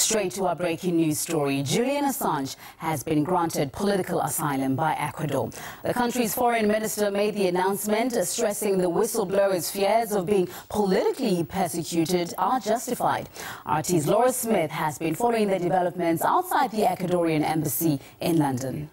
Straight to our breaking news story. Julian Assange has been granted political asylum by Ecuador. The country's foreign minister made the announcement, stressing the whistleblower's fears of being politically persecuted are justified. RT's Laura Smith has been following the developments outside the Ecuadorian embassy in London.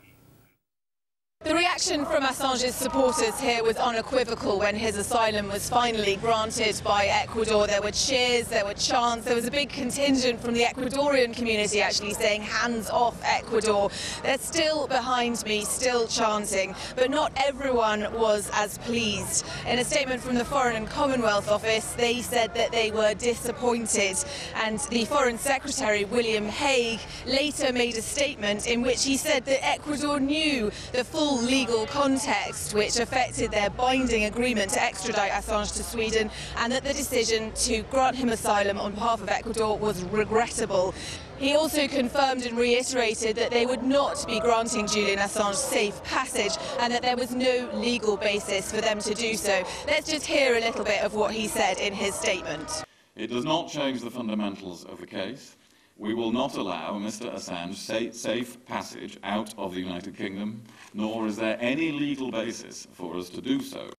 The reaction from Assange's supporters here was unequivocal when his asylum was finally granted by Ecuador. There were cheers, there were chants, there was a big contingent from the Ecuadorian community actually saying hands off Ecuador. They're still behind me, still chanting, but not everyone was as pleased. In a statement from the Foreign and Commonwealth Office, they said that they were disappointed, and the Foreign Secretary, William Haig, later made a statement in which he said that Ecuador knew the full legal context which affected their binding agreement to extradite Assange to Sweden, and that the decision to grant him asylum on behalf of Ecuador was regrettable. He also confirmed and reiterated that they would not be granting Julian Assange safe passage and that there was no legal basis for them to do so. Let's just hear a little bit of what he said in his statement. It does not change the fundamentals of the case. We will not allow Mr. Assange safe passage out of the United Kingdom, nor is there any legal basis for us to do so.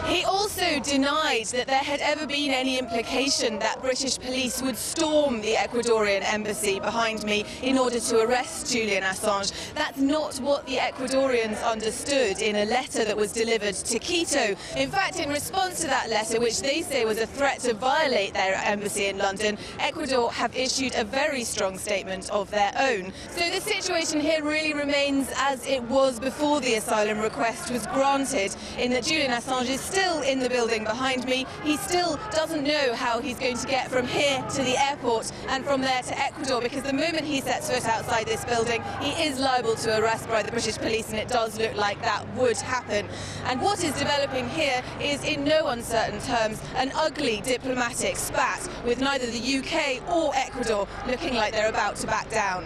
He also denied that there had ever been any implication that British police would storm the Ecuadorian embassy behind me in order to arrest Julian Assange. That's not what the Ecuadorians understood in a letter that was delivered to Quito. In fact, in response to that letter, which they say was a threat to violate their embassy in London, Ecuador have issued a very strong statement of their own. So the situation here really remains as it was before the asylum request was granted, in that Julian Assange is still in the building behind me. He still doesn't know how he's going to get from here to the airport and from there to Ecuador, because the moment he sets foot outside this building, he is liable to arrest by the British police, and it does look like that would happen. And what is developing here is, in no uncertain terms, an ugly diplomatic spat, with neither the UK or Ecuador looking like they're about to back down.